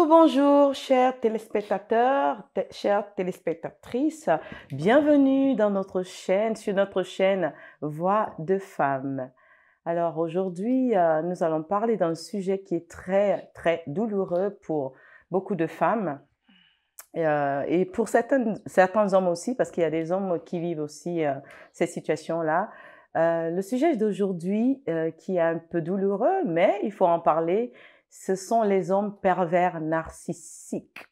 Bonjour, bonjour, chers téléspectateurs, chères téléspectatrices. Bienvenue dans notre chaîne, sur notre chaîne Voix de femmes. Alors aujourd'hui, nous allons parler d'un sujet qui est très, très douloureux pour beaucoup de femmes et pour certains hommes aussi, parce qu'il y a des hommes qui vivent aussi ces situations-là. Le sujet d'aujourd'hui qui est un peu douloureux, mais il faut en parler, ce sont les hommes pervers narcissiques.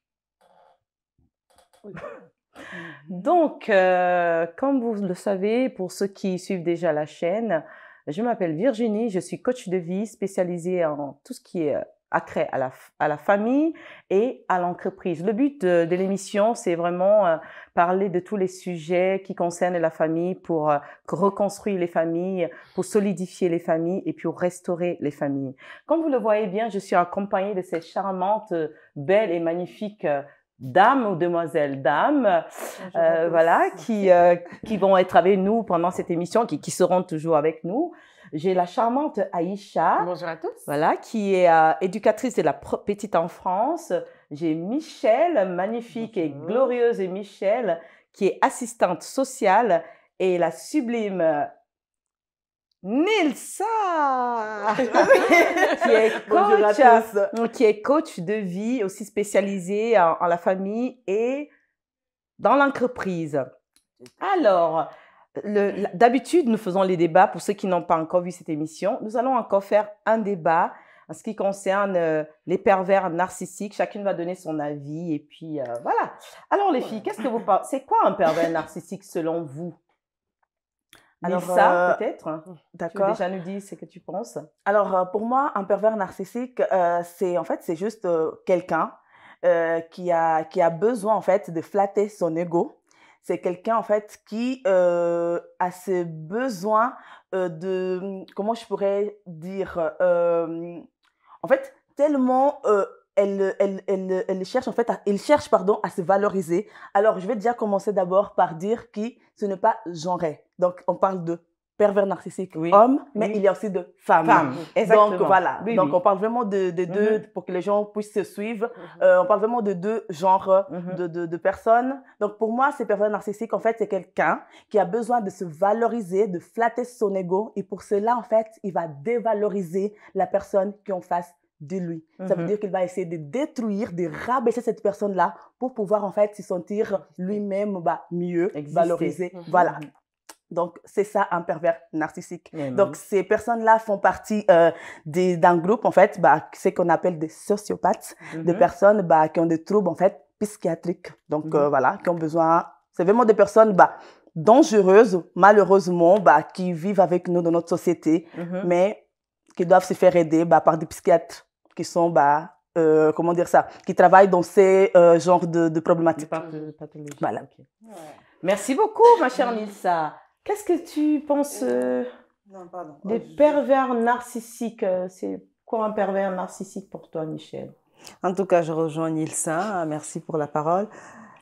Donc, comme vous le savez, pour ceux qui suivent déjà la chaîne, je m'appelle Virginie, je suis coach de vie spécialisée en tout ce qui est attrait à la famille et à l'entreprise. Le but de l'émission, c'est vraiment parler de tous les sujets qui concernent la famille pour reconstruire les familles, pour solidifier les familles et pour restaurer les familles. Comme vous le voyez bien, je suis accompagnée de ces charmantes, belles et magnifiques dames ou demoiselles dames, voilà, qui vont être avec nous pendant cette émission, qui seront toujours avec nous. J'ai la charmante Aïcha. Bonjour à tous. Voilà, qui est éducatrice de la petite enfance. J'ai Michel, magnifique et glorieuse Michel, qui est assistante sociale, et la sublime Nilsa, qui est coach de vie, aussi spécialisée en la famille et dans l'entreprise. Alors, d'habitude, nous faisons les débats. Pour ceux qui n'ont pas encore vu cette émission, nous allons encore faire un débat en ce qui concerne les pervers narcissiques. Chacune va donner son avis et puis voilà. Alors les filles, qu'est-ce que vous pensez? C'est quoi un pervers narcissique selon vous? Alors ça, peut-être. D'accord. Tu veux déjà nous dire ce que tu penses? Alors pour moi, un pervers narcissique, c'est juste quelqu'un qui a besoin en fait de flatter son ego. C'est quelqu'un en fait qui a ce besoin comment je pourrais dire, en fait tellement elle cherche en fait il cherche pardon à se valoriser. Alors je vais déjà commencer d'abord par dire que ce n'est pas genré. Donc on parle de pervers narcissique homme, mais il y a aussi de femmes. Exactement. Donc voilà. Donc on parle vraiment de deux, pour que les gens puissent se suivre. On parle vraiment de deux genres de personnes. Donc pour moi, ces pervers narcissiques, en fait, c'est quelqu'un qui a besoin de se valoriser, de flatter son ego. Et pour cela, en fait, il va dévaloriser la personne qui est en face de lui. Ça veut dire qu'il va essayer de détruire, de rabaisser cette personne-là pour pouvoir, en fait, se sentir lui-même mieux, valorisé. Voilà. Donc, c'est ça, un pervers narcissique. Donc, ces personnes-là font partie d'un groupe, en fait, c'est qu'on appelle des sociopathes, des personnes qui ont des troubles, en fait, psychiatriques. Donc, voilà, qui ont besoin... C'est vraiment des personnes dangereuses, malheureusement, qui vivent avec nous dans notre société, mais qui doivent se faire aider par des psychiatres qui sont... comment dire ça, qui travaillent dans ces genres de problématiques. Pathologies. Voilà. Okay. Ouais. Merci beaucoup, ma chère Nilsa. Qu'est-ce que tu penses des pervers narcissiques? C'est quoi un pervers narcissique pour toi, Michel? En tout cas, je rejoins Nilsa. Merci pour la parole.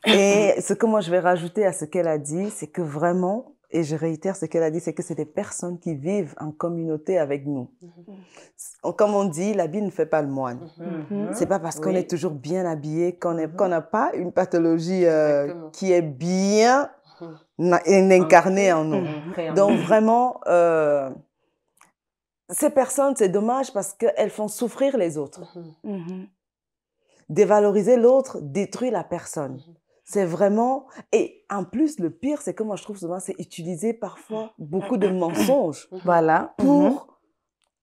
Et ce que moi, je vais rajouter à ce qu'elle a dit, c'est que vraiment, et je réitère ce qu'elle a dit, c'est que c'est des personnes qui vivent en communauté avec nous. Comme on dit, l'habit ne fait pas le moine. C'est pas parce qu'on est toujours bien habillé qu'on n'a pas une pathologie qui est bien incarnée en nous. Donc vraiment, ces personnes, c'est dommage parce qu'elles font souffrir les autres. Dévaloriser l'autre détruit la personne. C'est vraiment... Et en plus, le pire, c'est que moi, je trouve souvent, c'est utiliser parfois beaucoup de mensonges. Voilà. Pour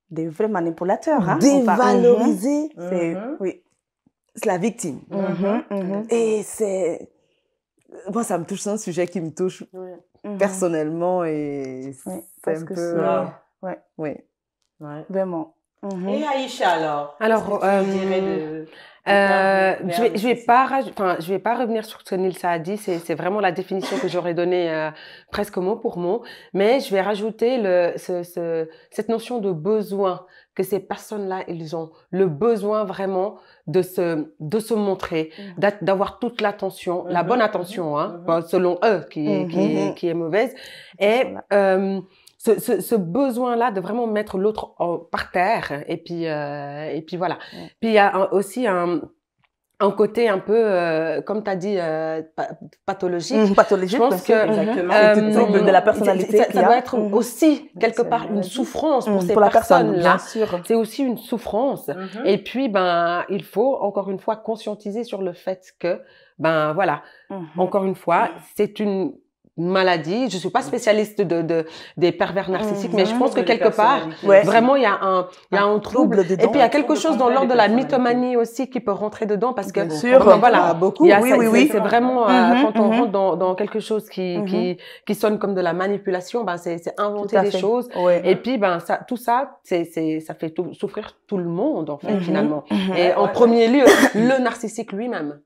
des vrais manipulateurs. Dévaloriser c'est la victime. Et c'est... Moi, ça me touche, c'est un sujet qui me touche personnellement et c'est un peu... Vraiment. Et Aïcha, alors? Alors, je vais pas revenir sur ce que Nilsa a dit. C'est vraiment la définition que j'aurais donnée presque mot pour mot. Mais je vais rajouter cette notion de besoin, que ces personnes-là, ils ont le besoin vraiment de se montrer, d'avoir toute l'attention, la bonne attention, selon eux, qui est mauvaise. Et ce besoin-là de vraiment mettre l'autre par terre et puis voilà. Puis il y a aussi un côté un peu, comme tu as dit, pathologique. Pathologique, Je pense que exactement. De la personnalité. Ça doit être aussi quelque part une souffrance pour ces la personne, personnes-là. bien sûr. C'est aussi une souffrance. Et puis, il faut encore une fois conscientiser sur le fait que, voilà, encore une fois, c'est une maladie. Je suis pas spécialiste des pervers narcissiques, mais je pense que quelque part, vraiment, il y a un trouble. Et puis, il y a quelque chose dans l'ordre de la mythomanie aussi qui peut rentrer dedans parce que, voilà, beaucoup. C'est vraiment, quand on rentre dans quelque chose qui sonne comme de la manipulation, c'est inventer des choses. Et puis, tout ça, ça fait souffrir tout le monde, en fait, finalement. Et en premier lieu, le narcissique lui-même.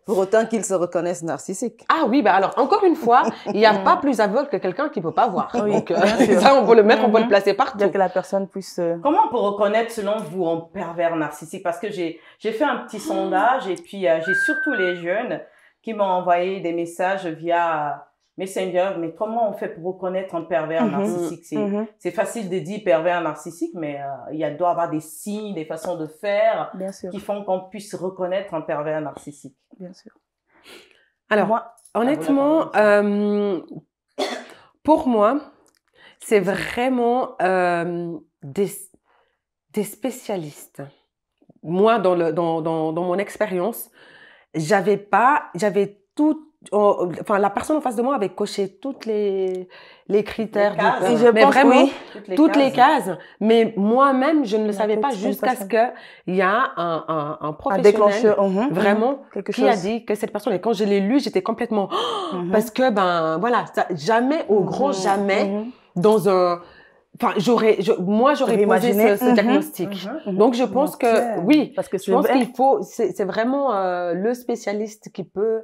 Pour autant qu'il se reconnaisse narcissique. Ah oui, alors, encore une fois, il n'y a pas plus aveugle que quelqu'un qui peut pas voir. Donc, ça, on peut le mettre, on peut le placer partout. Bien que la personne puisse... Comment on peut reconnaître, selon vous, un pervers narcissique? Parce que j'ai fait un petit sondage et puis j'ai surtout les jeunes qui m'ont envoyé des messages via Messenger. Mais comment on fait pour reconnaître un pervers narcissique? C'est facile de dire pervers narcissique, mais il doit y avoir des signes, des façons de faire qui font qu'on puisse reconnaître un pervers narcissique. Bien sûr. Alors, honnêtement, pour moi, c'est vraiment des spécialistes. Moi, dans mon expérience, j'avais tout. Enfin, la personne en face de moi avait coché toutes les critères. Mais vraiment, toutes les cases. Mais moi-même, je ne le savais pas jusqu'à ce qu'il y a un professionnel vraiment qui a dit que cette personne, et quand je l'ai lu, j'étais complètement, parce que, voilà, jamais, au grand jamais, dans un, enfin, moi, j'aurais posé ce diagnostic. Donc, je pense que, oui, parce que je pense qu'il faut, c'est vraiment le spécialiste qui peut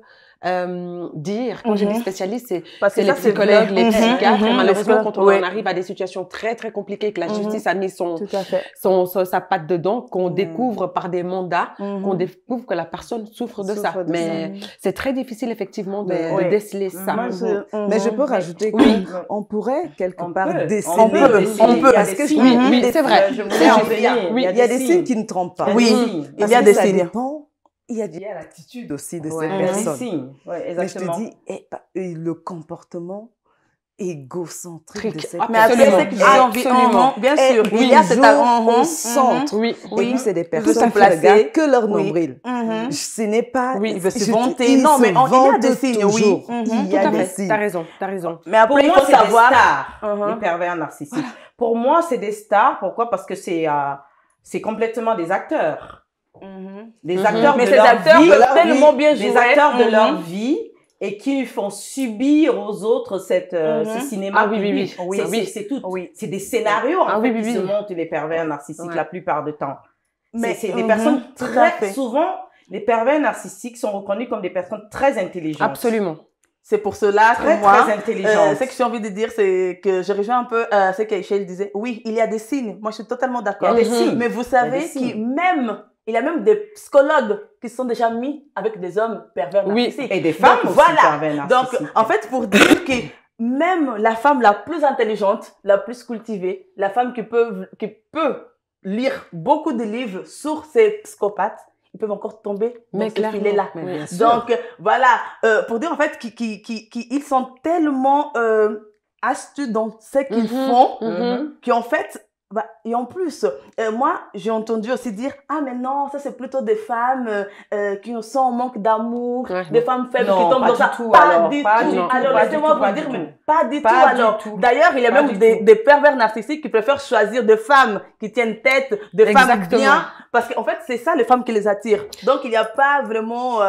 dire, quand je dis spécialiste, c'est les psychologues, les psychiatres, et malheureusement, quand on en arrive à des situations très, très compliquées, que la justice a mis sa patte dedans, qu'on découvre par des mandats, qu'on découvre que la personne souffre de ça. Mais c'est très difficile, effectivement, de déceler ça. Mais je peux rajouter qu'on pourrait quelque part déceler. On peut. Parce que oui, c'est vrai. Il y a des signes qui ne trompent pas. Oui, il y a des signes. Il y a l'attitude aussi de ces personnes. Mais je te dis, le comportement égocentrique de ces personnes. Mais après, c'est que j'ai envie, bien sûr, il y a cet au centre. Et puis, c'est des personnes qui regardent que leur nombril. Ce n'est pas... Oui, il veut se vanter. Non, mais il y a des signes, oui. Il y a des signes. T'as raison. Mais après, il faut savoir les pervers narcissiques. Pour moi, c'est des stars. Pourquoi? Parce que c'est complètement des acteurs. Des acteurs de leur vie, tellement bien joués, des acteurs de leur vie et qui font subir aux autres ce cinéma. C'est tout. C'est des scénarios qui se montent les pervers narcissiques la plupart du temps. Mais c'est des personnes très souvent, les pervers narcissiques sont reconnus comme des personnes très intelligentes. Absolument. C'est pour cela que très intelligente. Ce que j'ai envie de dire, c'est que je rejoins un peu ce qu'Aïchel disait. Oui, il y a des signes. Moi, je suis totalement d'accord. Il y a des signes. Mais vous savez il y a même des psychologues qui sont déjà mis avec des hommes pervers narcissiques. Et des femmes aussi pervers narcissiques. Donc, en fait, pour dire que même la femme la plus intelligente, la plus cultivée, la femme qui peut lire beaucoup de livres sur ces psychopathes, ils peuvent encore tomber dans ce filet-là. Donc, voilà, pour dire en fait qu'ils sont tellement astuces dans ce qu'ils font qu'en fait, et en plus, moi, j'ai entendu aussi dire, mais non, ça c'est plutôt des femmes qui sont en manque d'amour, des femmes faibles qui tombent dans ça. Pas du tout. Alors, laissez-moi vous dire, mais pas du tout alors. D'ailleurs, il y a même des pervers narcissiques qui préfèrent choisir des femmes qui tiennent tête, des femmes bien, parce qu'en fait, c'est ça les femmes qui les attirent. Donc, il n'y a pas vraiment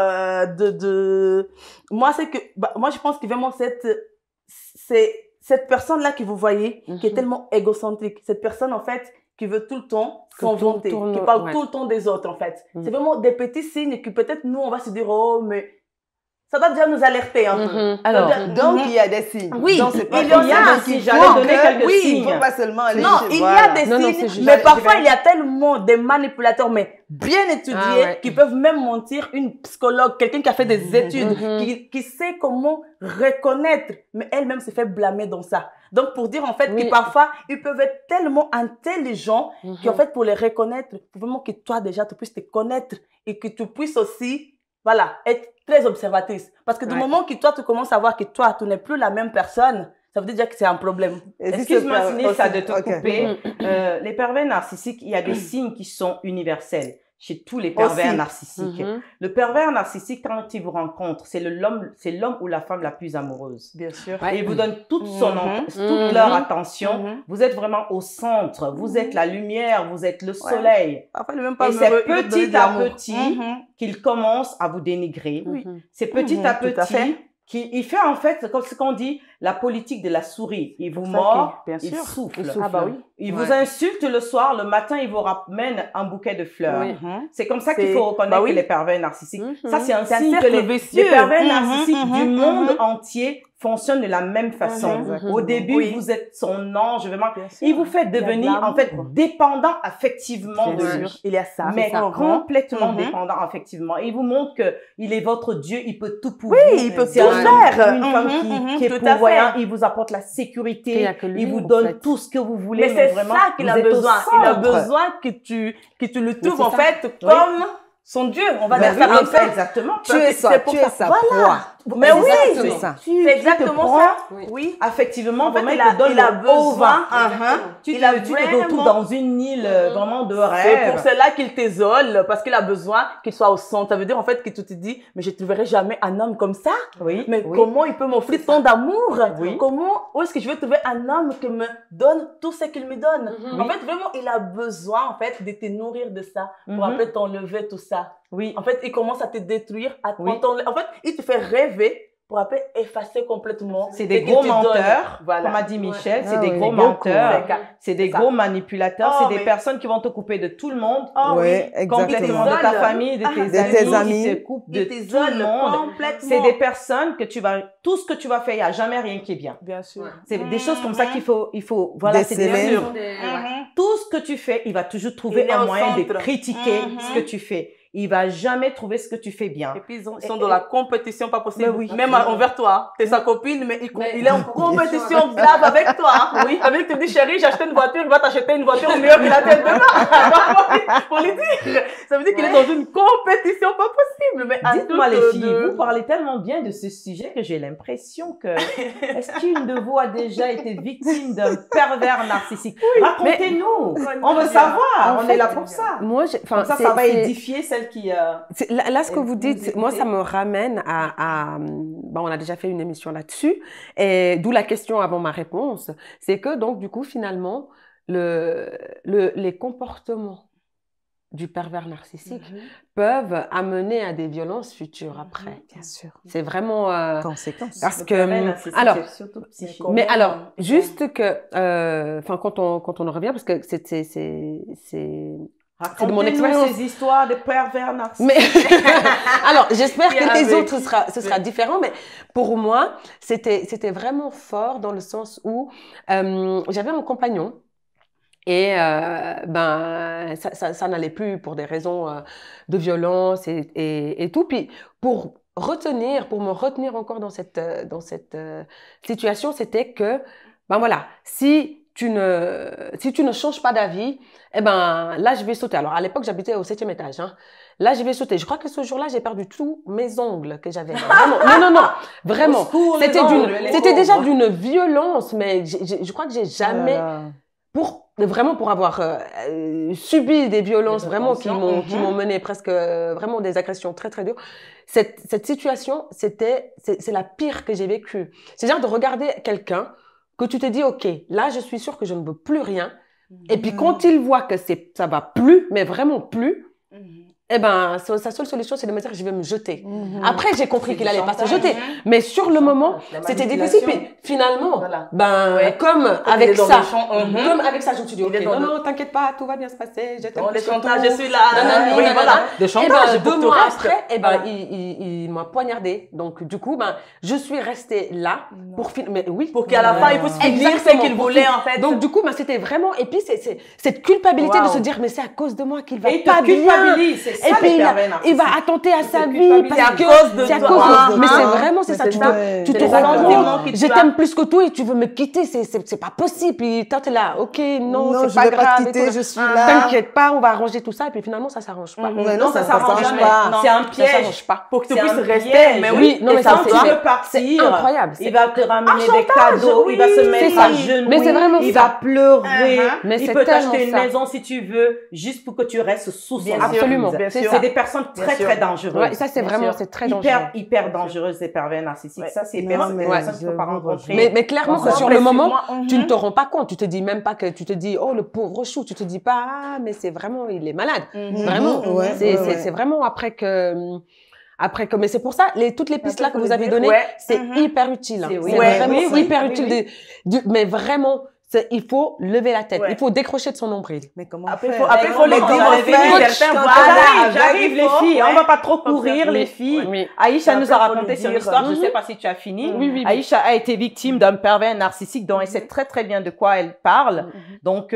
Moi, je pense que vraiment cette personne-là que vous voyez, qui est tellement égocentrique, cette personne, en fait, qui veut tout le temps s'en vanter, qui parle tout le temps des autres, en fait. C'est vraiment des petits signes que peut-être nous, on va se dire, oh, mais Ça doit déjà nous alerter un peu. Alors, donc, il y a des signes. Oui, donc, c'est pas il y en a. Si j'allais donner quelques oui, signes. Il ne faut pas seulement aller Non, chez- il y voilà. a des Non, signes, c'est juste- mais parfois il y a tellement des manipulateurs, mais bien étudiés, Ah ouais. qui peuvent même mentir. Une psychologue, quelqu'un qui a fait des études, qui sait comment reconnaître, mais elle-même se fait blâmer dans ça. Donc, pour dire en fait Oui. que parfois, ils peuvent être tellement intelligents qu'en fait, pour les reconnaître, faut vraiment que toi déjà, tu puisses te connaître et que tu puisses aussi, voilà, être très observatrice. Parce que du Ouais. moment que toi, tu commences à voir que toi, tu n'es plus la même personne, ça veut dire déjà que c'est un problème. Excuse-moi, Nilsa, de te Ok. couper. Les pervers narcissiques, il y a des signes qui sont universels chez tous les pervers Aussi. narcissiques. Le pervers narcissique, quand il vous rencontre, c'est l'homme ou la femme la plus amoureuse. Bien sûr. Ouais. Et il vous donne toute Mhm. leur attention. Mhm. Vous êtes vraiment au centre. Vous êtes la lumière, vous êtes le soleil. Parfois, il n'est même pas Et c'est heureux, il veut te donner petit de à l'amour. petit Mhm. qu'il commence à vous dénigrer. Oui. C'est petit Mhm, à tout à petit fait. qu'il fait en fait comme ce qu'on dit la politique de la souris. Il vous ça mord, que, bien il sûr. souffle. Il souffle. Ah bah oui. Il Ouais. vous insulte le soir, le matin il vous ramène un bouquet de fleurs. Oui. Mhm. C'est comme ça qu'il C'est- faut reconnaître bah oui. que les pervers narcissiques. Mhm. Ça c'est un C'est un signe que cercle les vicieux. pervers Mhm, narcissiques mhm, du monde mhm. entier fonctionnent de la même façon. Mhm. Au début, Oui. vous êtes son ange, vraiment. Bien sûr. Il vous fait Il y a de devenir en fait l'amour. dépendant affectivement Bien de lui. sûr. Il y a ça. Mais c'est ça. complètement Mhm. dépendant affectivement. Et il vous montre que il est votre Dieu, il peut tout pour Oui, vous. il peut C'est tout un- faire. Une femme qui est tout à pourvoyante, fait. il vous apporte la Il y sécurité, a que lui, il vous en donne fait. tout ce que vous voulez. Mais c'est vraiment, ça qu'il vous a êtes au besoin. Il a centre. besoin que tu le trouves c'est en ça. fait comme son Dieu. On va Ben dire ça oui, comme ça. exactement. Tu es ça, C'est pour tu ça. es sa Voilà. proie. Mais oui, C'est ça. c'est exactement ça. Oui. Affectivement, En fait, vraiment, il te donne a le besoin. haut-vent. Tu Il a te retrouves vraiment- dans une île vraiment de C'est rêve. pour cela qu'il t'isole, parce qu'il a besoin qu'il soit au centre. Ça veut dire en fait que tu te dis, mais je ne trouverai jamais un homme comme ça. Oui, Mais oui. comment il peut m'offrir tant d'amour? Oui. Comment, où est-ce que je vais trouver un homme qui me donne tout ce qu'il me donne? En fait, vraiment, il a besoin, en fait, de te nourrir de ça pour après t'enlever tout ça. Oui. En fait, il commence à te détruire, à Oui. en fait, il te fait rêver pour après effacer complètement. C'est ce des qu'il gros te donne. menteurs, Voilà. comme a dit Michel, c'est Ah des oui, gros beaucoup. menteurs, c'est des C'est ça. gros manipulateurs, Oh, c'est des mais- personnes qui vont te couper de tout le monde, Oh, Oui, oui. complètement exactement. de ta T'isole. famille, de tes De amis, tes qui amis. te coupent de Il tout le t'isole monde. complètement. C'est des personnes que tout ce que tu vas faire, il n'y a jamais rien qui est bien. Bien sûr. C'est des choses comme ça qu'il faut, voilà, c'est Déceler. sûr. Mhm. Tout ce que tu fais, il va toujours trouver Il est un au moyen de centre. critiquer Mhm. ce que tu fais. Il va jamais trouver ce que tu fais bien. Et puis ils sont dans la compétition pas possible. Mais oui. Même envers toi. T'es sa copine, mais Mais- il est en compétition grave avec toi. Oui. Avec te dit chérie, j'ai acheté une voiture, il va t'acheter une voiture meilleure que la tienne demain. Pour lui dire. Ça veut dire qu'il est dans une compétition pas possible. Mais à Dites-moi toute les filles, de- vous parlez tellement bien de ce sujet que j'ai l'impression que est-ce qu'une de vous a déjà été victime d'un pervers narcissique? Racontez-nous, on veut savoir, on est là pour ça. Moi, Comme ça, ça va édifier celle qui... Là, ce que vous vous dites, moi, ça écoutez. me ramène bon, on a déjà fait une émission là-dessus, et d'où la question avant ma réponse, c'est que donc, du coup, finalement, les comportements du pervers narcissique peuvent amener à des violences futures après. Bien sûr. C'est vraiment... Conséquences. parce Le que... pervers narcissique, alors, c'est surtout psychique. Comment- mais alors, juste que... Enfin, quand on en revient, parce que c'est de mon Racontez-nous expérience. ces histoires de pervers narcissiques. Mais alors, j'espère Qui est que les avec- autres ce sera différent, mais pour moi, c'était vraiment fort dans le sens où j'avais un compagnon et ben ça n'allait plus pour des raisons de violence et tout. Puis pour me retenir encore dans cette situation, c'était que ben voilà, si tu ne changes pas d'avis, eh ben, là, je vais sauter. Alors, à l'époque, j'habitais au 7e étage, hein. Là, je vais sauter. Je crois que ce jour-là, j'ai perdu tous mes ongles que j'avais. Vraiment. Non. Vraiment. Au secours, les C'était ongles, les c'était déjà pauvres. d'une violence, mais je crois que j'ai jamais, pour avoir subi des violences Des vraiment qui attentions. m'ont mené presque vraiment des agressions très très dures. Cette situation, c'est la pire que j'ai vécue. C'est-à-dire de regarder quelqu'un que tu te dis, OK, là, je suis sûre que je ne veux plus rien. Et puis, quand il voit que ça va plus, mais vraiment plus, eh ben, sa seule solution, c'est de me dire que je vais me jeter. Après, j'ai compris qu'il allait pas se jeter. Mais sur le moment, c'était difficile. Puis finalement, comme avec ça, je me suis dit, ok, non, t'inquiète pas, tout va bien se passer. Les chantages, je suis là. Oui, voilà. Des chantages. 2 mois après, il m'a poignardé. Donc, du coup, je suis restée là pour qu'à la fin, il puisse finir ce qu'il voulait, en fait. Donc, du coup, c'était vraiment, et puis, c'est cette culpabilité de se dire, mais c'est à cause de moi qu'il va pas bien. Et puis, il va attenter à sa vie parce que c'est à cause de mais c'est vraiment, c'est ça. Tu te rends compte, je t'aime plus que tout et tu veux me quitter. C'est pas possible. Puis, toi, t'es là, ok, non, c'est pas grave. Je vais pas te quitter, je suis là. T'inquiète pas, on va arranger tout ça. Et puis, finalement, ça s'arrange pas. Non, ça s'arrange pas. C'est un piège. Ça s'arrange pas. Pour que tu puisses rester. Mais oui, non, mais quand tu veux c'est partir, incroyable. Il va te ramener des cadeaux, il va se mettre à genoux, mais c'est vraiment il va pleurer, il peut t'acheter une maison si tu veux, juste pour que tu restes sous son emprise. Absolument. C'est des personnes très dangereuses. Ouais, ça, c'est vraiment, c'est très dangereux. Hyper dangereuses, ces pervers narcissiques. Ça, c'est des personnes qu'il faut pas rencontrer. Mais clairement, que sur le moment, tu ne te rends pas compte. Tu te dis même pas que tu te dis, oh, le pauvre chou. Tu te dis pas, ah, mais c'est vraiment, il est malade. Vraiment. C'est vraiment après que, mais c'est pour ça, toutes les pistes là que vous avez données, c'est hyper utile. C'est vraiment hyper utile mais vraiment, il faut lever la tête. Il faut décrocher de son nombril. Mais comment après, faire? il faut le dire. J'arrive les filles. On va pas trop courir les filles. Oui. Aïcha nous a raconté son histoire. Je sais pas si tu as fini. Oui. Aïcha a été victime d'un pervers narcissique dont elle sait très bien de quoi elle parle. Donc,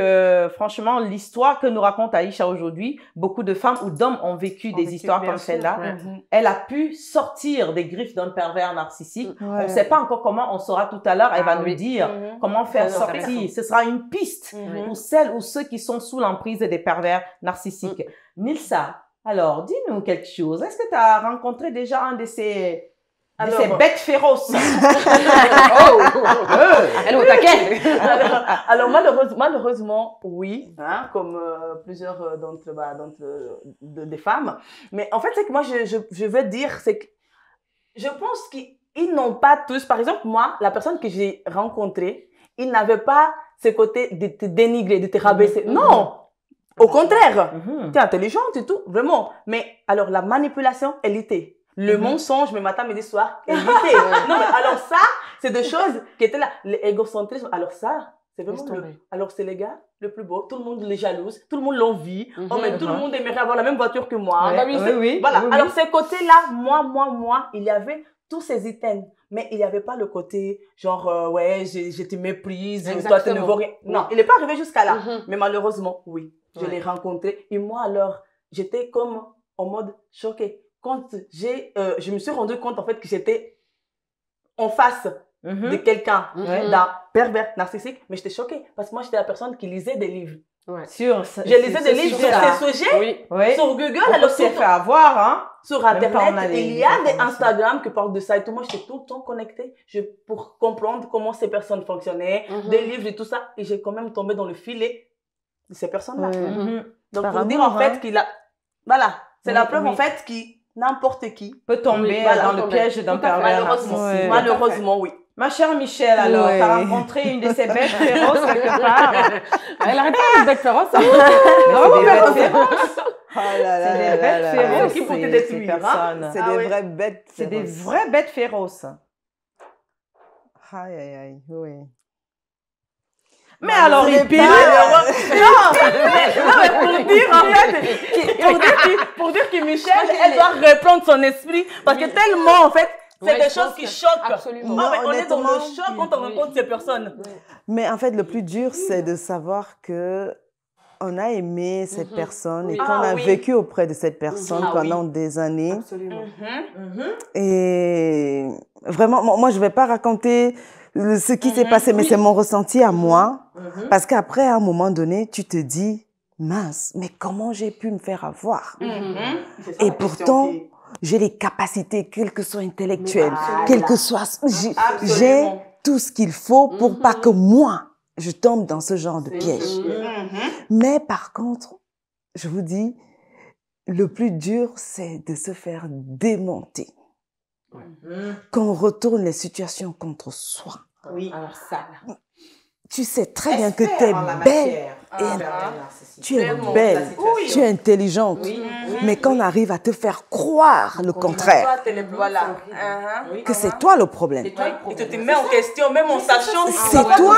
franchement, l'histoire que nous raconte Aïcha aujourd'hui, beaucoup de femmes ou d'hommes ont vécu des histoires comme celle-là. Elle a pu sortir des griffes d'un pervers narcissique. On ne sait pas encore comment, on saura tout à l'heure. Elle va nous dire comment faire sortir. Ce sera une piste pour celles ou ceux qui sont sous l'emprise des pervers narcissiques. Nilsa, alors, dis-nous quelque chose. Est-ce que tu as rencontré déjà un de ces bêtes féroces? Elle est au taquet. Alors malheureusement, oui, comme plusieurs des femmes. Mais en fait, c'est que moi, je veux dire, c'est que je pense qu'ils n'ont pas tous, par exemple, moi, la personne que j'ai rencontrée, il n'avait pas ce côté de te dénigrer, de te rabaisser. Non! Au contraire. Tu es intelligente et tout, vraiment. Mais alors, la manipulation, elle était. Le mensonge, le matin, midi, soir, elle était. Non, mais alors ça, c'est des choses qui étaient là. L'égocentrisme, alors ça, c'est vraiment alors c'est les gars, le plus beau. Tout le monde les jalouse, tout le monde l'envie. Oh, mais tout le monde aimerait avoir la même voiture que moi. Voilà. Alors, ces côtés-là, moi, il y avait tous ces items. Mais il n'y avait pas le côté genre, je te méprise, toi tu ne vaux rien. Non, il n'est pas arrivé jusqu'à là. Mais malheureusement, oui, je l'ai rencontré. Et moi, alors, j'étais comme en mode choquée. Quand je me suis rendu compte, en fait, que j'étais en face de quelqu'un, d'un pervers narcissique, mais j'étais choquée. Parce que moi, j'étais la personne qui lisait des livres. Je lisais des livres sur ces sujets, sur Google, alors s'est fait avoir, sur Internet. Il y a des Instagram qui parlent de ça et tout. Moi, j'étais tout le temps connectée pour comprendre comment ces personnes fonctionnaient, des livres et tout ça. Et j'ai quand même tombé dans le filet de ces personnes-là. Donc, pour dire en fait qu'il a... Voilà, c'est la preuve en fait qui n'importe qui peut tomber dans le piège d'un pervers narcissique. Malheureusement, oui. Ma chère Michelle, alors, t'as rencontré une de ces bêtes féroces quelque part? Elle arrête pas de bêtes féroces. C'est des bêtes féroces. C'est des bêtes féroces. Qui pour te détruire, c'est des vraies bêtes féroces. C'est des vraies bêtes féroces. Aïe, oui. Mais alors, il pile. Non, mais pour dire que Michelle, elle doit reprendre son esprit. Parce que tellement, en fait, c'est des choses qui choquent. Absolument. Non, mais on est dans le choc quand on rencontre ces personnes. Mais en fait, le plus dur, c'est de savoir que on a aimé cette personne et qu'on a vécu auprès de cette personne pendant des années. Absolument. Et vraiment, moi, je vais pas raconter ce qui s'est passé, mais c'est mon ressenti à moi. Parce qu'après, à un moment donné, tu te dis, mince, mais comment j'ai pu me faire avoir? Et pourtant, j'ai les capacités, quelles que soient intellectuelles, quelles que soient... J'ai tout ce qu'il faut pour pas que moi, je tombe dans ce genre de piège. Mais par contre, je vous dis, le plus dur, c'est de se faire démonter. Qu'on retourne les situations contre soi. Oui. Alors ça, Tu sais très bien que tu es belle. Tu es belle, tu es intelligente, mais qu'on arrive à te faire croire le contraire, Voilà. que c'est toi le problème. Et tu te mets en question, même en sachant C'est toi.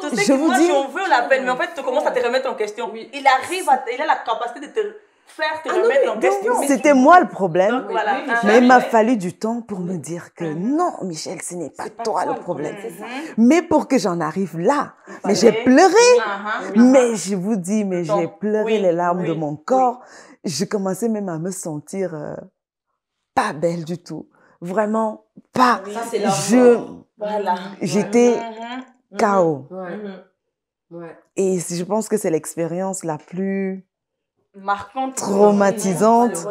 Tu sais Je que vous moi, dis. si on veut la peine, mais en fait, tu commences à te remettre en question. Il a la capacité de te faire te remettre en question. C'était moi le problème. Donc, voilà. Mais il m'a fallu du temps pour me dire que non, Michel, ce n'est pas toi le problème. Mais pour que j'en arrive là, mais j'ai pleuré. Mais je vous dis, mais j'ai pleuré les larmes de mon corps. Je commençais même à me sentir pas belle du tout. Vraiment pas. J'étais KO. Et je pense que c'est l'expérience la plus marquante, traumatisante.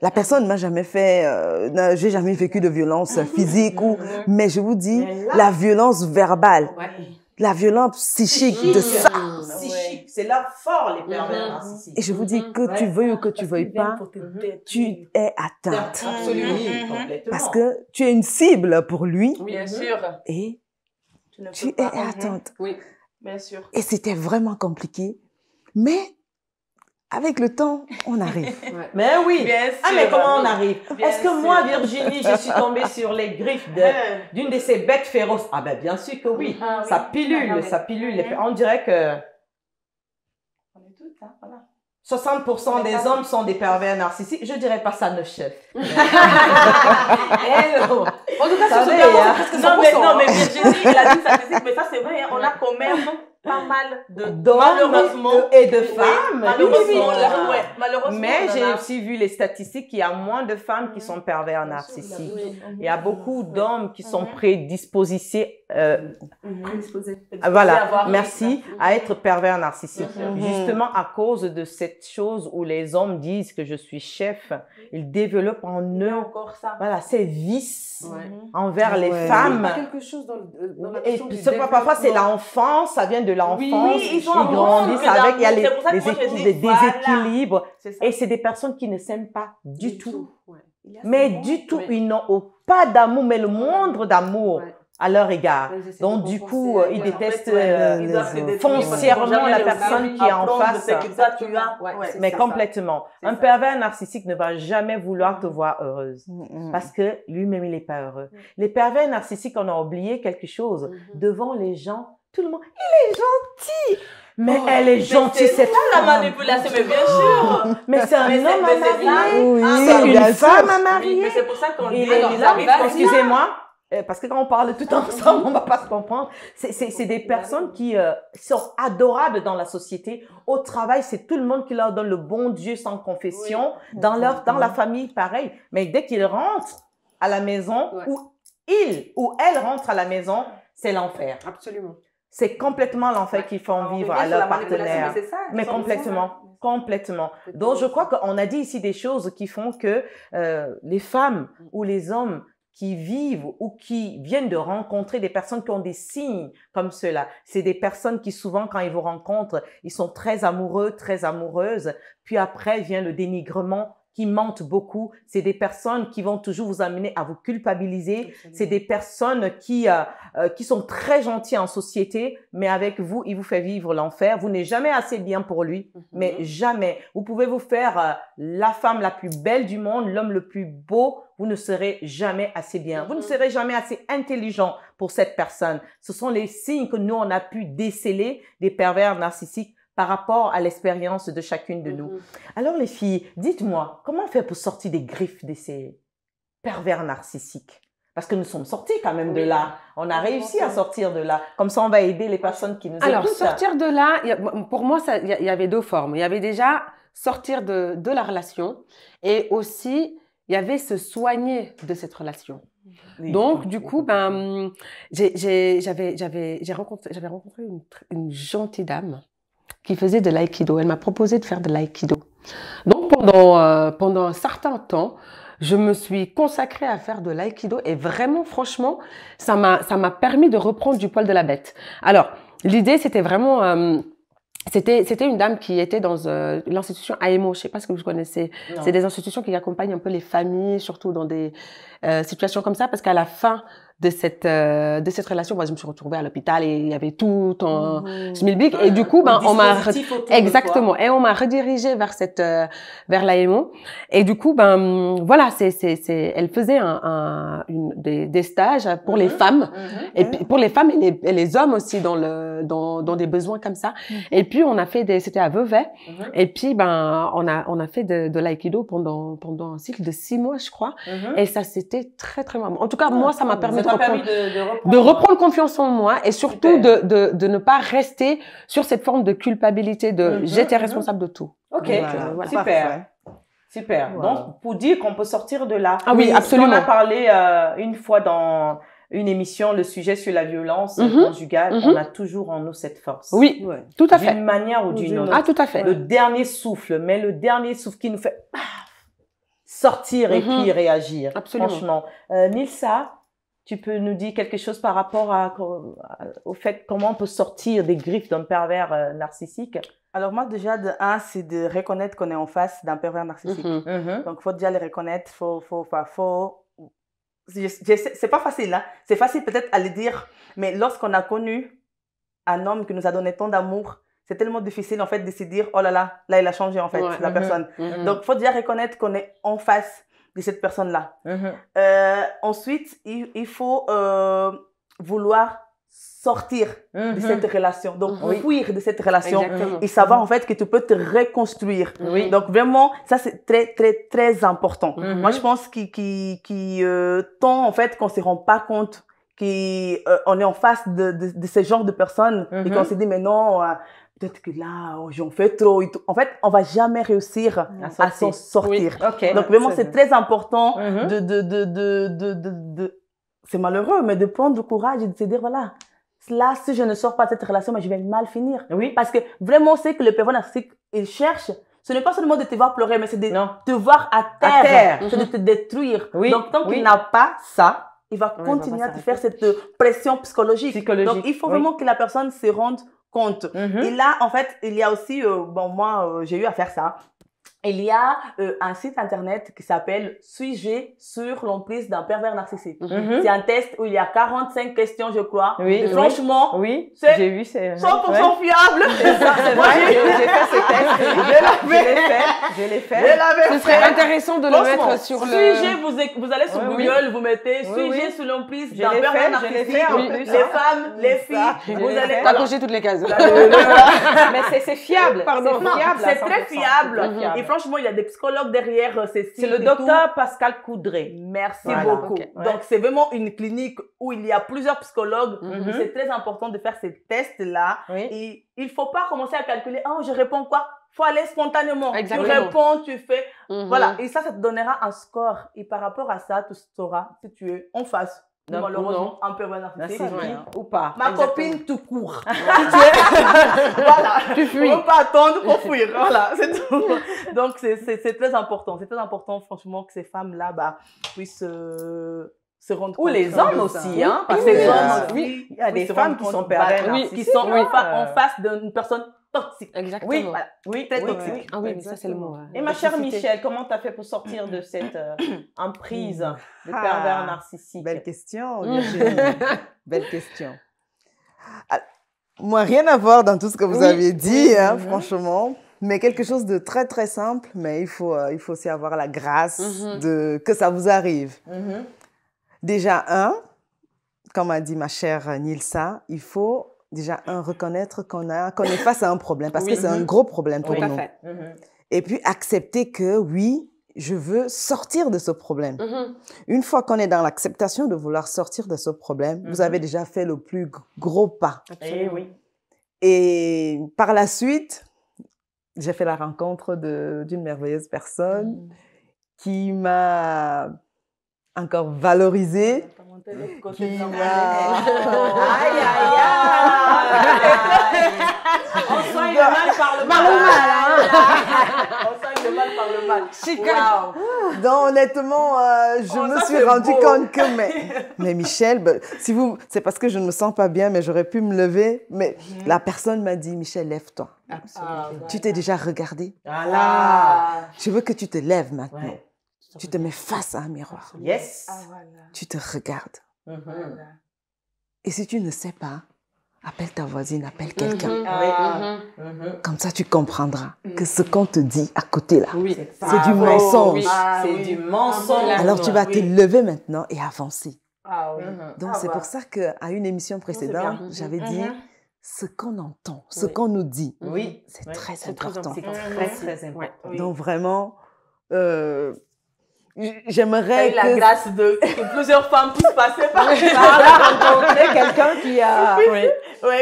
La personne ne m'a jamais fait, j'ai jamais vécu de violence physique mais je vous dis, la violence verbale, la violence psychique de ça. C'est là fort, les pervers narcissiques. Et je vous dis que tu veuilles ou que tu veuilles pas, tu es atteinte. Absolument. Parce que tu es une cible pour lui. Bien sûr. Et tu es atteinte. Oui, bien sûr. Et c'était vraiment compliqué. Mais avec le temps, on arrive. Mais oui. Bien sûr. Ah, mais comment on arrive? Bien Est-ce que sûr. moi, Virginie, je suis tombée sur les griffes d'une de ces bêtes féroces? Ah ben bien sûr que oui. Ça pilule, ça pilule. On dirait que On est toutes, hein, voilà. 60% des hommes sont des pervers narcissiques. Je dirais pas ça, 9 chefs. En tout cas, Ça sur ce va, terrain, hein. c'est presque 100%. Non, mais Virginie, elle a dit statistique, mais ça c'est vrai, hein, on a quand même pas mal D'hommes malheureusement et de femmes. malheureusement, Oui. là, ouais, malheureusement. Mais on en j'ai a. aussi vu les statistiques qu'il y a moins de femmes qui sont pervers narcissiques. Il y a beaucoup d'hommes qui sont prédisposés, voilà, merci, à être pervers narcissiques. Justement à cause de cette chose où les hommes disent que je suis chef, ils développent en Il y a eux, encore ça. voilà, ces vices Ouais. envers les Ouais. femmes. Quelque chose dans la Et notion du parfois c'est développement. l'enfance, ça vient de l'enfance, Oui, ils sont ils grandissent amoureux avec, il y a d'amour. C'est pour ça que moi, je dis, des voilà. déséquilibres. C'est ça. Et c'est des personnes qui ne s'aiment pas du tout. Ouais. Mais du tout, ils n'ont pas d'amour, mais le moindre d'amour Ouais. à leur égard. Ils essaient de Donc du compenser, coup, ils ouais. détestent Ils doivent se les détruire foncièrement parce qu'ils vont jamais la personne qui est en apprendre de face. ce que toi, tu as. Ouais, Ouais, mais c'est complètement. C'est Un ça. pervers narcissique ne va jamais vouloir te voir heureuse. Parce que lui-même, il n'est pas heureux. Les pervers narcissiques, on a oublié quelque chose. Devant les gens, tout le monde, il est gentil. Mais elle est gentille, C'est cette ça la femme. manipulation, mais bien sûr. Mais c'est un Mais homme c'est- à mais c'est marier. Oui, C'est une bien sûr. femme à Oui, marier. mais c'est pour ça qu'on dit, Il est ils là, arrivent excusez-moi, parce que quand on parle tout ensemble, on va pas se comprendre. C'est des personnes qui sont adorables dans la société. Au travail, c'est tout le monde qui leur donne le bon Dieu sans confession. Dans la famille, pareil. Mais dès qu'ils rentrent à la maison, Ouais. ou il ou elle rentre à la maison, c'est l'enfer. Absolument. C'est complètement l'enfer qu'ils font vivre à leur partenaire. Mais complètement, complètement. Donc, je crois qu'on a dit ici des choses qui font que les femmes ou les hommes qui vivent ou qui viennent de rencontrer des personnes qui ont des signes comme ceux-là, c'est des personnes qui souvent, quand ils vous rencontrent, ils sont très amoureux, très amoureuses. Puis après vient le dénigrement qui mentent beaucoup. C'est des personnes qui vont toujours vous amener à vous culpabiliser. C'est des personnes qui sont très gentilles en société, mais avec vous, il vous fait vivre l'enfer. Vous n'êtes jamais assez bien pour lui, mais jamais. Vous pouvez vous faire la femme la plus belle du monde, l'homme le plus beau, vous ne serez jamais assez bien. Vous ne serez jamais assez intelligent pour cette personne. Ce sont les signes que nous, on a pu déceler des pervers narcissiques par rapport à l'expérience de chacune de nous. Alors les filles, dites-moi, comment on fait pour sortir des griffes de ces pervers narcissiques? Parce que nous sommes sortis quand même de là. On a réussi à sortir de là. Comme ça, on va aider les personnes qui nous Alors, écoutent. sortir de là, pour moi, il y avait deux formes. Il y avait déjà sortir de la relation et aussi, il y avait se soigner de cette relation. Oui. Donc, du coup, j'avais rencontré une gentille dame qui faisait de l'aïkido. Elle m'a proposé de faire de l'aïkido. Donc, pendant un certain temps, je me suis consacrée à faire de l'aïkido et vraiment, franchement, ça m'a permis de reprendre du poil de la bête. Alors, l'idée, c'était vraiment... C'était une dame qui était dans l'institution AMO, je ne sais pas ce que vous connaissez. C'est des institutions qui accompagnent un peu les familles, surtout dans des situations comme ça, parce qu'à la fin de cette relation, moi, je me suis retrouvée à l'hôpital et il y avait tout en schmilblick. Et du coup, on m'a exactement. Et on m'a redirigée vers l'AMO. Et du coup, voilà, elle faisait des stages pour les femmes. Et puis, pour les femmes et les hommes aussi dans des besoins comme ça. Et puis, on a fait c'était à Vevey. Et puis, on a fait de l'aïkido pendant un cycle de 6 mois, je crois. Et ça, c'était très, très marrant. En tout cas, moi, ça m'a permis de reprendre confiance en moi et surtout de ne pas rester sur cette forme de culpabilité j'étais responsable de tout. Ok, voilà. Super. Super. Wow. Donc, pour dire qu'on peut sortir de là. Ah oui, absolument. On a parlé une fois dans une émission, le sujet sur la violence conjugale, on a toujours en nous cette force. Oui, tout à fait. D'une manière ou d'une autre. Ah, tout à fait. Le dernier souffle, mais le dernier souffle qui nous fait sortir et puis réagir. Absolument. Franchement. Nilsa, tu peux nous dire quelque chose par rapport au fait comment on peut sortir des griffes d'un pervers narcissique? Alors moi déjà c'est de reconnaître qu'on est en face d'un pervers narcissique. Donc faut déjà le reconnaître, c'est pas facile hein. C'est facile peut-être à le dire, mais lorsqu'on a connu un homme qui nous a donné tant d'amour, c'est tellement difficile en fait de se dire oh là il a changé en fait la personne. Donc faut déjà reconnaître qu'on est en face de cette personne là. Ensuite il faut vouloir sortir de cette relation, donc fuir de cette relation. Exactement. Et savoir en fait que tu peux te reconstruire. Donc vraiment ça c'est très très très important. Moi je pense tant en fait qu'on se rend pas compte qu'on est en face de ce genre de personnes et qu'on se dit mais non peut-être que là j'en fais trop et tout. En fait on va jamais réussir à s'en sortir. Donc vraiment c'est très important c'est malheureux mais de prendre du courage et de se dire voilà là, si je ne sors pas de cette relation, mais je vais mal finir. Parce que vraiment, c'est que le pervers narcissique, il cherche, ce n'est pas seulement de te voir pleurer, mais c'est de te voir à terre. C'est de te détruire. Donc, tant qu'il n'a pas ça, il va continuer à te faire cette pression psychologique. Donc, il faut vraiment que la personne se rende compte. Et là, en fait, il y a aussi, moi, j'ai eu à faire ça. Il y a un site internet qui s'appelle Suis-je sur l'emprise d'un pervers narcissique. C'est un test où il y a 45 questions, je crois. Et franchement, j'ai vu, c'est 100% fiable. C'est ça, c'est vrai. J'ai fait ce test. Je l'ai fait. Ce serait intéressant de le mettre sur le... Suis-je, vous allez sur Google, vous mettez Suis-je sur l'emprise d'un pervers narcissique. Les femmes, les filles, vous allez... T'as coché toutes les cases. Mais c'est fiable. Pardon. C'est très fiable. Et franchement, il y a des psychologues derrière ces sites. C'est le docteur Pascal Coudray. Merci beaucoup. Donc, c'est vraiment une clinique où il y a plusieurs psychologues. C'est très important de faire ces tests-là. Et il ne faut pas commencer à calculer, oh, je réponds quoi? Il faut aller spontanément. Exactement. Tu réponds, tu fais. Voilà. Et ça te donnera un score. Et par rapport à ça, tu sauras si tu es en face. Malheureusement, un pervers narcissique ou pas. Ma copine, tout court. Voilà. Tu fuis. Il ne faut pas attendre pour fuir. Voilà, c'est tout. Donc, c'est très important. C'est très important, franchement, que ces femmes-là puissent se rendre compte. Ou les hommes aussi, hein. Parce que il y a des femmes qui sont pervers narcissiques. Qui sont en face d'une personne toxique. Exactement. Oui, voilà. Très toxique. Ah oui, mais ça, c'est le mot. Et ma chère Michel, comment tu as fait pour sortir de cette emprise de pervers narcissique? Belle question, Virginie. Belle question. Moi, rien à voir dans tout ce que vous avez dit, franchement. Mais quelque chose de très, très simple. Mais il faut aussi avoir la grâce que ça vous arrive. Déjà, comme a dit ma chère Nilsa, il faut déjà, reconnaître qu'on est face à un problème, parce que c'est un gros problème pour nous. Tout à fait. Et puis, accepter que, oui, je veux sortir de ce problème. Une fois qu'on est dans l'acceptation de vouloir sortir de ce problème, vous avez déjà fait le plus gros pas. Et par la suite, j'ai fait la rencontre d'une merveilleuse personne qui m'a encore valorisée. Qui m'a... Aïe, aïe, aïe. On soigne le mal par le mal. On soigne le mal par le mal. Wow. Donc, honnêtement, je me suis rendu compte que... Mais Michel, c'est parce que je ne me sens pas bien, mais j'aurais pu me lever. Mais la personne m'a dit, Michel, lève-toi. Tu t'es déjà regardé. Je veux que tu te lèves maintenant. Tu te mets face à un miroir. Yes. Tu te regardes. Et si tu ne sais pas, appelle ta voisine, appelle quelqu'un. Comme ça, tu comprendras que ce qu'on te dit à côté là, c'est du mensonge. C'est du mensonge. Alors, tu vas te lever maintenant et avancer. Ah oui. Donc, c'est pour ça qu'à une émission précédente, j'avais dit ce qu'on entend, ce qu'on nous dit. Oui, c'est très important. C'est très important. Donc, vraiment, j'aimerais la grâce que plusieurs femmes puissent passer par là, rencontrer quelqu'un qui a...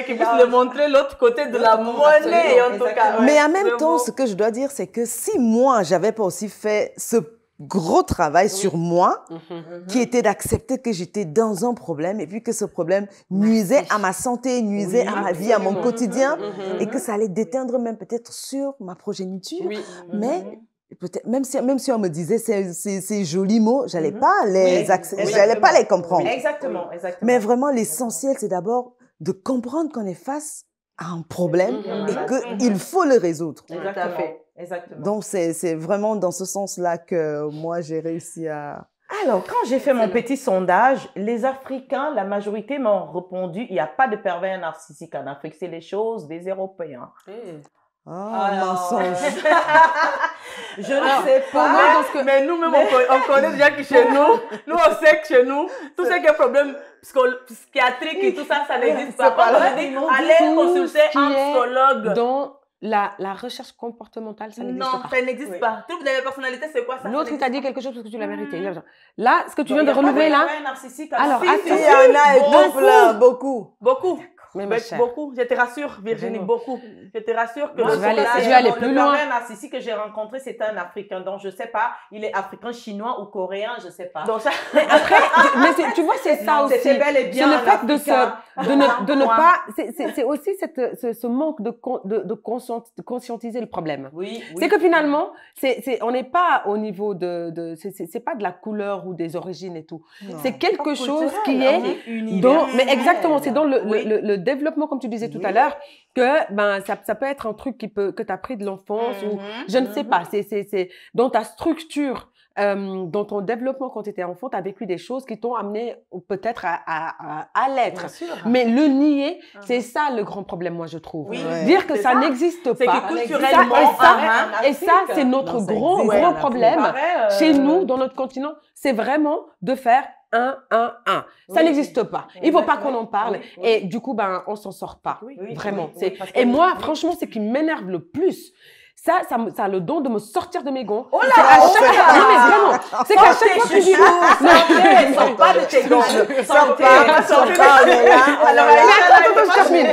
qui puisse le montrer l'autre côté de la monnaie, en tout cas. Mais en même temps, ce que je dois dire, c'est que si moi, j'avais pas aussi fait ce gros travail sur moi, qui était d'accepter que j'étais dans un problème et puis que ce problème nuisait à ma santé, nuisait à ma vie, à mon quotidien, et que ça allait déteindre même peut-être sur ma progéniture. Mais peut-être, même si on me disait ces jolis mots, j'allais pas j'allais pas les comprendre. Exactement. Mais vraiment, l'essentiel, c'est d'abord de comprendre qu'on est face à un problème et qu'il faut le résoudre. Exactement. Donc, c'est vraiment dans ce sens-là que moi, j'ai réussi à... Alors, quand j'ai fait mon petit sondage, les Africains, la majorité m'ont répondu, il n'y a pas de pervers narcissique en Afrique, c'est les choses des Européens. Mensonge. Je ne sais pas. Mais nous-mêmes, on connaît déjà que chez nous, on sait que chez nous, tout ce qui est problème psychiatrique et tout ça, ça n'existe pas. Allez consulter un psychologue. Dans la recherche comportementale, ça n'existe pas. Non, ça n'existe pas. Trouble de la personnalité, c'est quoi ça? L'autre, il t'a dit quelque chose parce que tu l'as mérité. Là, ce que tu viens de relever là. Alors, il y en a beaucoup. Mais beaucoup. Je te rassure, Virginie, beaucoup. Je te rassure que je vais aller plus loin. Le pervers narcissique que j'ai rencontré, c'était un Africain. Donc, je sais pas, il est africain, chinois ou coréen, je sais pas. Donc, ça... mais tu vois, c'est ça aussi. C'est bel et bien. C'est le fait de ne pas. C'est aussi ce manque de conscientiser le problème. Oui. C'est que finalement, on n'est pas au niveau c'est pas de la couleur ou des origines et tout. C'est quelque chose qui est mais exactement, c'est dans le développement, comme tu disais tout à l'heure, que ça peut être un truc que tu as pris de l'enfance ou je ne sais pas, c'est dans ta structure, dans ton développement quand tu étais enfant, tu as vécu des choses qui t'ont amené peut-être à l'être. Mais le nier, c'est ça le grand problème, moi je trouve. Dire que ça n'existe pas. C'est que culturellement, et ça c'est notre gros problème chez nous, dans notre continent, c'est vraiment de faire 1. Ça n'existe pas. Il ne faut pas qu'on en parle. Et du coup, on s'en sort pas. Vraiment. Et moi, franchement, ce qui m'énerve le plus, ça a le don de me sortir de mes gonds. Oh là! Non, mais vraiment. C'est qu'à chaque fois que je dis... Sors pas de tes gonds. Sors pas, Alors, attends, je termine.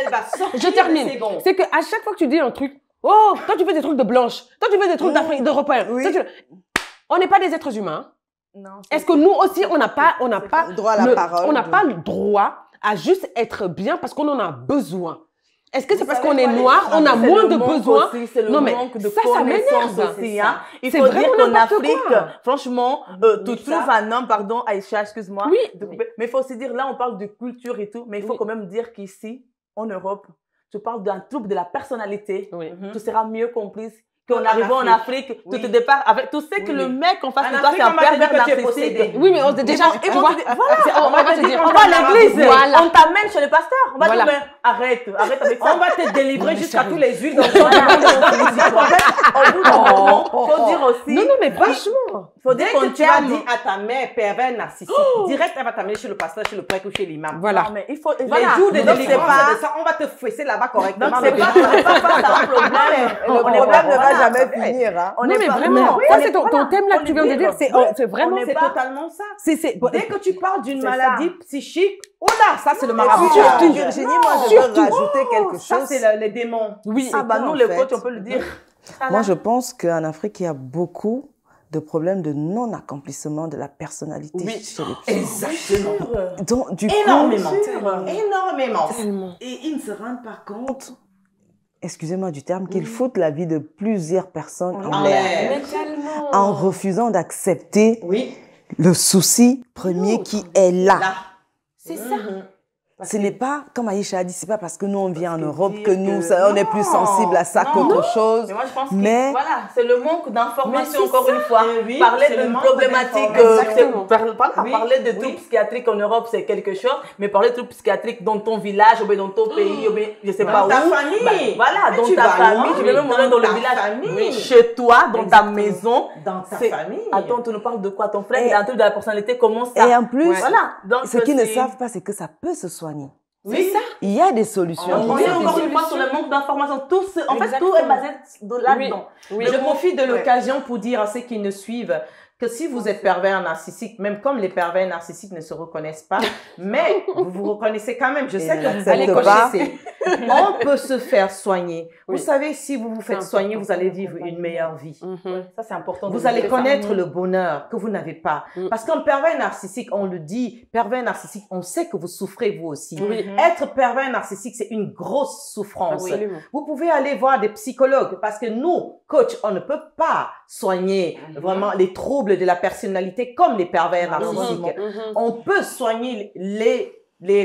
Elle va sortir. Je termine. C'est qu'à chaque fois que tu dis un truc, toi tu fais des trucs de blanche, toi tu fais des trucs d'Européens. On n'est pas des êtres humains. Non. Est-ce que nous aussi, on n'a pas le droit à la parole, on n'a pas le droit à juste être bien parce qu'on en a besoin? Est-ce que c'est parce qu'on est noir, on a moins de besoins? Non, mais ça m'énerve aussi. Il faut dire qu'en Afrique, franchement, tu trouves un homme, pardon, Aïcha, excuse-moi. Mais il faut aussi dire, là, on parle de culture et tout, mais il faut quand même dire qu'ici, en Europe, tu parles d'un trouble de la personnalité. Tu seras mieux comprise. Qu'en arrivant en Afrique, tu te départs avec, tu sais que le mec en face de toi, c'est un pervers narcissique. Oui, mais on te déjà, on va te dire, on va à l'église, on t'amène chez le pasteur, on va te dire, arrête avec ça. On va te délivrer jusqu'à tous les huiles dans ton faut dire aussi. Non, mais franchement. Faut dire que tu as dit à ta mère pervers narcissique, direct, elle va t'amener chez le pasteur, chez le prêtre ou chez l'imam. Voilà. Mais il faut, les jours de délivrance, on va te fouesser là-bas correctement. Donc, c'est pas un problème. Le problème ne va jamais finir. Non, mais vraiment. Ça, c'est ton thème là que tu viens de dire. C'est vraiment, c'est totalement ça. Dès que tu parles d'une maladie psychique, oh là, ça c'est le marabout. Surtout, Virginie, moi je veux rajouter quelque chose. Ça c'est les démons. Oui. Nous les coachs, on peut le dire. Moi je pense qu'en Afrique, il y a beaucoup de problèmes de non-accomplissement de la personnalité chez les gens. Exactement. Donc, du coup, énormément. Tellement. Et ils ne se rendent pas compte, excusez-moi du terme, qu'ils foutent la vie de plusieurs personnes en l'air. En refusant d'accepter le souci premier qui est là. C'est ça. Ce n'est pas, comme Aïcha a dit, c'est pas parce que nous on vit en que Europe dire que nous, que- on est plus sensible à ça non. qu'autre chose. Mais moi, je pense Mais- que voilà, c'est le manque d'information, Mais c'est encore ça, une fois. oui, Parler c'est le d'une manque problématique, d'information. Oui, parler de oui. troubles psychiatriques en Europe, c'est quelque chose, mais parler de troubles psychiatriques dans ton village, ou bien dans ton pays, ou bien je sais pas Dans où. ta famille. Bah, voilà, Mais dans tu ta vas famille, loin, je vais même mais aller dans le ta village, famille. chez toi, dans ta Exactement. maison. Dans ta C'est- famille. Attends, tu nous parles de quoi? Ton frère, Et- il a un truc de la personnalité, comment ça? Et en plus, Voilà. Donc, ce qu'ils ne c'est- savent pas, c'est que ça peut se soigner. Oui, ça. Il y a des solutions. On pour revient ça. encore une fois sur le manque d'information. Tout en fait, tout est basé là-dedans. Oui. Je profite de Ouais. l'occasion pour dire à ceux qui nous suivent que si vous êtes pervers narcissique, même comme les pervers narcissiques ne se reconnaissent pas, mais vous vous reconnaissez quand même. Je Et sais ne que vous allez l'acceptent pas. cocher. On peut se faire soigner. Oui. Vous savez, si vous vous faites C'est soigner, important. vous allez vivre une meilleure vie. Mhm. Ça, c'est important. de Vous le allez dire. connaître le bonheur que vous n'avez pas. Mm. Parce qu'un pervers narcissique, on le dit, pervers narcissique, on sait que vous souffrez vous aussi. Oui. Être pervers narcissique, c'est une grosse souffrance. Absolument. Vous pouvez aller voir des psychologues parce que nous, coach, on ne peut pas soigner vraiment les troubles de la personnalité comme les pervers narcissiques. Mhm. On peut soigner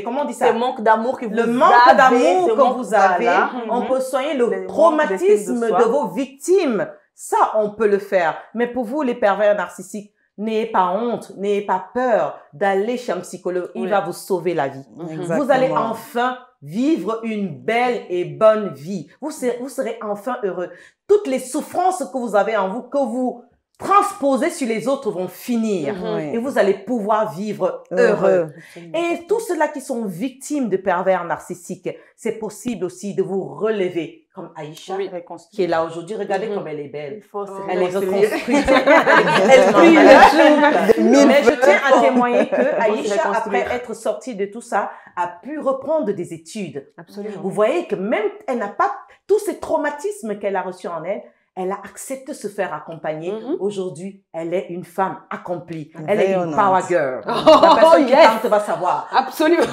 comment on dit ça? C'est le manque d'amour que vous Le avez. manque d'amour ce que manque- vous avez, voilà. on peut soigner le Le manque traumatisme d'estime de soi. de vos victimes. Ça, on peut le faire. Mais pour vous, les pervers narcissiques, n'ayez pas honte, n'ayez pas peur d'aller chez un psychologue. Il Oui. va vous sauver la vie. Exactement. Vous allez enfin vivre une belle et bonne vie. Vous serez enfin heureux. Toutes les souffrances que vous avez en vous, que vous transposez sur les autres vont finir. Oui. Et vous allez pouvoir vivre heureux. Et tous ceux-là qui sont victimes de pervers narcissiques, c'est possible aussi de vous relever. Comme Aïcha, Oui. qui est là aujourd'hui. Regardez comme elle est Il belle. faut se Elle est réconcilier. reconstruite. Elle brille le jour. Mais je tiens à témoigner que Aïcha, après être sortie de tout ça, a pu reprendre des études. Absolument. Vous voyez que même elle n'a pas tous ces traumatismes qu'elle a reçus en elle a accepté de se faire accompagner. Aujourd'hui, elle est une femme accomplie. Elle est une Rayonnante. power girl. Oh, La personne qui yes. tente va savoir. Absolument.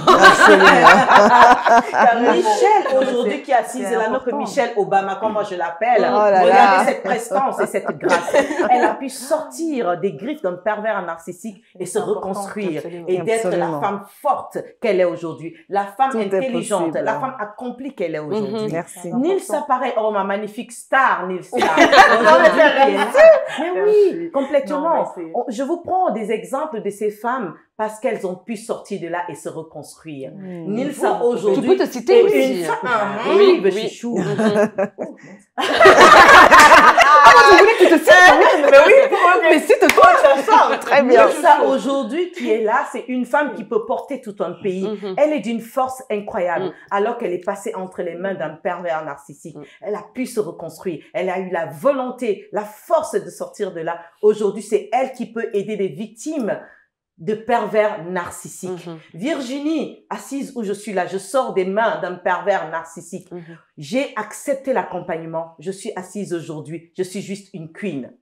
Michelle, aujourd'hui, qui est assise c'est là, notre important. Michelle Obama, comme moi je l'appelle. Oh là Regardez là. cette prestance et cette grâce. Elle a pu sortir des griffes d'un pervers narcissique et se important, reconstruire absolument. et d'être la Absolument. femme forte qu'elle est aujourd'hui, la femme Tout est intelligente, possible. la femme accomplie qu'elle est aujourd'hui. Merci. Nilsa pareil, oh ma magnifique star Nilsa. Aujourd'hui, elle est là. Mais oui, complètement. Non, mais c'est- Je vous prends des exemples de ces femmes parce qu'elles ont pu sortir de là et se reconstruire. Nilsa aujourd'hui. Tu peux te citer est aussi. une femme. Oui, Oui, oui. chouchou. Tu te cites quand même. Mais oui, Mais cite-toi. Très bien. Nilsa aujourd'hui qui est là, c'est une femme qui peut porter tout un pays. Elle est d'une force incroyable. Alors qu'elle est passée entre les mains d'un pervers narcissique, elle a pu se reconstruire. Elle a eu la volonté, la force de sortir de là. Aujourd'hui, c'est elle qui peut aider les victimes de pervers narcissiques. Virginie, assise où je suis là, je sors des mains d'un pervers narcissique. J'ai accepté l'accompagnement. Je suis assise aujourd'hui. Je suis juste une queen.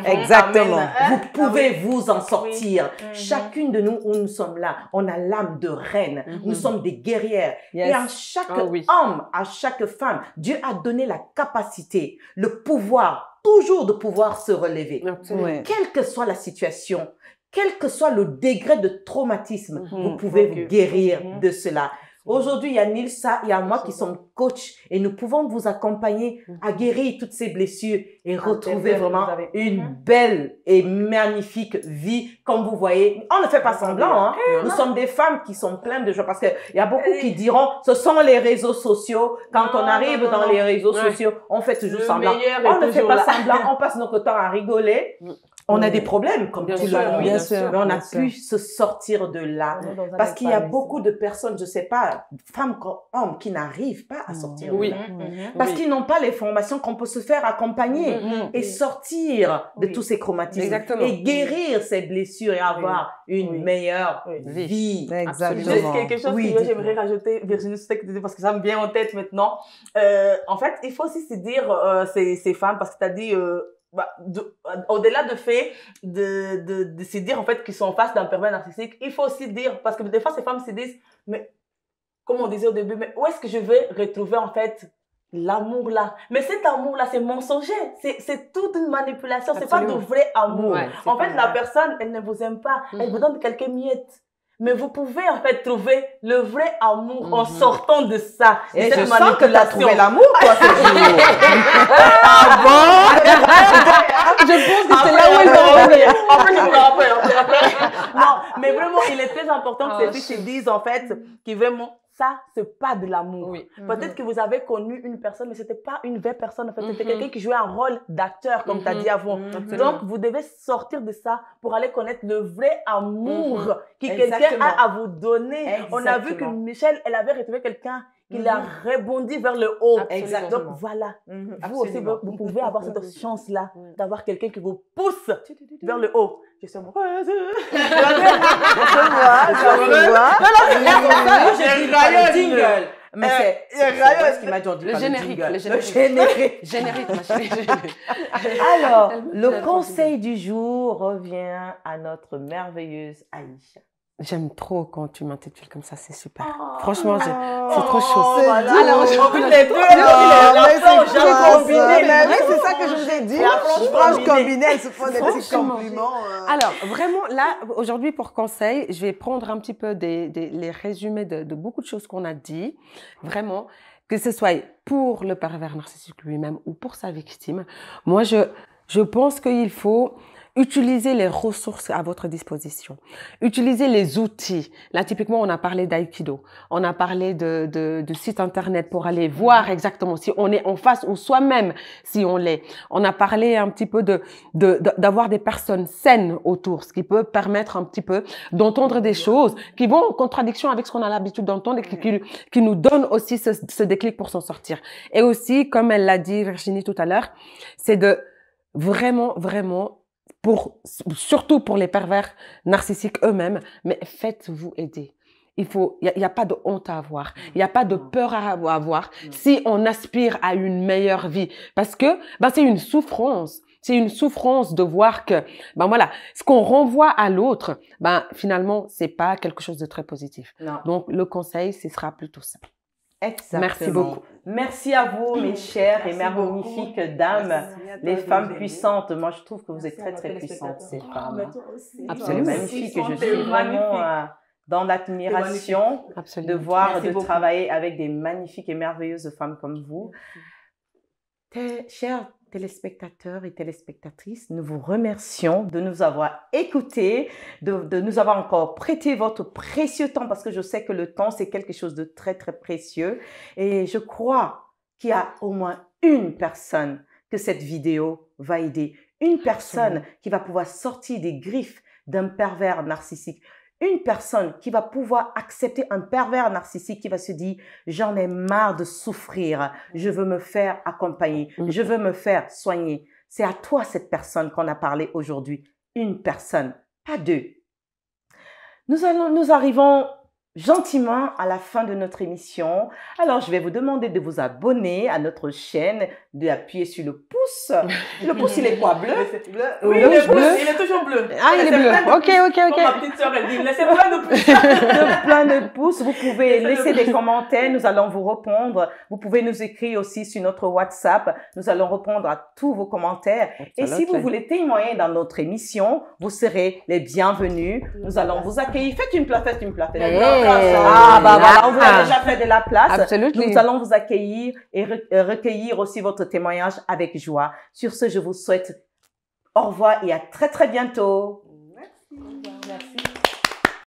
Exactement. Vous pouvez vous en sortir. Oui. Chacune de nous, où nous sommes là, on a l'âme de reine. Nous sommes des guerrières. Yes. Et à chaque Ah oui. homme, à chaque femme, Dieu a donné la capacité, le pouvoir, toujours de pouvoir se relever. Absolument. Ouais. Quelle que soit la situation, quel que soit le degré de traumatisme, vous pouvez vous Ok. guérir de cela. Aujourd'hui, il y a Nilsa, il y a moi qui sommes coach et nous pouvons vous accompagner à guérir toutes ces blessures et retrouver belle, vraiment vous avez- une belle et magnifique vie. Comme vous voyez, on ne fait pas semblant, hein. Nous sommes des femmes qui sont pleines de joie parce que il y a beaucoup qui diront, ce sont les réseaux sociaux. Quand Non, on arrive non, non, dans non. les réseaux Ouais. sociaux, on fait toujours Le semblant. meilleur est On ne fait toujours pas là. semblant, on passe notre temps à rigoler. On a des problèmes, comme Bien tout sûr, le monde. bien sûr, Mais on a bien sûr. pu se sortir de là. On est dans un Parce qu'il y a état, beaucoup de personnes, je sais pas, femmes comme hommes, qui n'arrivent pas à sortir Oui. de là. Mhm. Parce Oui. qu'ils n'ont pas les formations qu'on peut se faire accompagner et sortir de Oui. tous ces chromatismes. Exactement. Et guérir ces blessures et avoir une Oui. meilleure Oui. vie. Exactement. C'est quelque chose Oui, que dites-moi. j'aimerais rajouter, Virginie, c'est que parce que ça me vient en tête maintenant. En fait, il faut aussi se dire, ces femmes, parce que tu as dit, au-delà de fait de se dire en fait qu'ils sont en face d'un pervers narcissique, il faut aussi dire, parce que des fois ces femmes se disent, mais comme on disait au début, mais où est-ce que je vais retrouver en fait l'amour là? Mais cet amour là, c'est mensonger, c'est toute une manipulation, c'est pas de Absolument. vrai amour. Ouais, En c'est fait, pas la vrai. personne, elle ne vous aime pas, elle vous donne quelques miettes. Mais vous pouvez en fait trouver le vrai amour en sortant de ça. Et cette je sens que tu as trouvé l'amour, toi, ce jour. Ah bon? Je pense que c'est là où elle va revenir. Non, mais vraiment, il est très important que ces filles se disent en fait que vraiment, ça, c'est pas de l'amour. Oui. Peut-être que vous avez connu une personne, mais c'était pas une vraie personne. En fait, c'était quelqu'un qui jouait un rôle d'acteur, comme tu as dit avant. Donc, vous devez sortir de ça pour aller connaître le vrai amour que quelqu'un a à vous donner. On a vu que Michel, elle avait retrouvé quelqu'un qui l'a rebondi vers le haut. Exactement. Donc, voilà. Vous aussi, vous pouvez avoir cette chance-là d'avoir quelqu'un qui vous pousse vers le haut. Je suis amoureuse. Mais c'est ce qui m'a dit. Le générique. Générique, ma chérie. Alors, le conseil du jour revient à notre merveilleuse Aïcha. J'aime trop quand tu m'intitules comme ça, c'est super. Franchement, c'est trop chaud. Alors, en plus, les deux, c'est ça que je vous ai dit. Je pense combiner, elle se font des petits compliments. Alors, vraiment, là, aujourd'hui, pour conseil, je vais prendre un petit peu les résumés de beaucoup de choses qu'on a dit. Vraiment, que ce soit pour le pervers narcissique lui-même ou pour sa victime. Moi, je pense qu'il faut utilisez les ressources à votre disposition. Utilisez les outils. Là, typiquement, on a parlé d'aïkido. On a parlé de sites internet pour aller voir exactement si on est en face ou soi-même si on l'est. On a parlé un petit peu d'avoir des personnes saines autour, ce qui peut permettre un petit peu d'entendre des choses qui vont en contradiction avec ce qu'on a l'habitude d'entendre et qui nous donnent aussi ce déclic pour s'en sortir. Et aussi, comme elle l'a dit Virginie tout à l'heure, c'est de vraiment surtout pour les pervers narcissiques eux-mêmes, mais faites-vous aider. Il y a pas de honte à avoir. Il n'y a pas de peur à avoir si on aspire à une meilleure vie. Parce que, c'est une souffrance. C'est une souffrance de voir que, voilà, ce qu'on renvoie à l'autre, finalement, c'est pas quelque chose de très positif. Non. Donc, le conseil, ce sera plutôt ça. Exactement. Merci beaucoup. Merci à vous, mes chères et magnifiques dames, les femmes puissantes. Moi, je trouve que vous êtes très, très puissantes, ces femmes. Absolument. Magnifiques. Je suis vraiment dans l'admiration de voir, de travailler avec des magnifiques et merveilleuses femmes comme vous. Chers téléspectateurs et téléspectatrices, nous vous remercions de nous avoir écoutés, de nous avoir encore prêté votre précieux temps parce que je sais que le temps, c'est quelque chose de très, très précieux. Et je crois qu'il y a au moins une personne que cette vidéo va aider. Une personne qui va pouvoir sortir des griffes d'un pervers narcissique. Une personne qui va pouvoir accepter un pervers narcissique qui va se dire « J'en ai marre de souffrir, je veux me faire accompagner, je veux me faire soigner. » C'est à toi cette personne qu'on a parlé aujourd'hui. Une personne, pas deux. Nous arrivons gentiment à la fin de notre émission. Alors, je vais vous demander de vous abonner à notre chaîne, d'appuyer sur le pouce. Le pouce, il est quoi? Bleu? Oui, il est bleu. Il est toujours bleu. Ah, il est bleu. Ok. Comme ma petite sœur, elle dit, laissez plein de pouces. Plein de pouces. Vous pouvez laisser des commentaires. Nous allons vous répondre. Vous pouvez nous écrire aussi sur notre WhatsApp. Nous allons répondre à tous vos commentaires. Et si vous voulez témoigner dans notre émission, vous serez les bienvenus. Nous allons vous accueillir. Faites une place. Voilà, on vous a déjà fait de la place. Absolument. Nous allons vous accueillir et recueillir aussi votre témoignage avec joie. Sur ce, je vous souhaite au revoir et à très, très bientôt.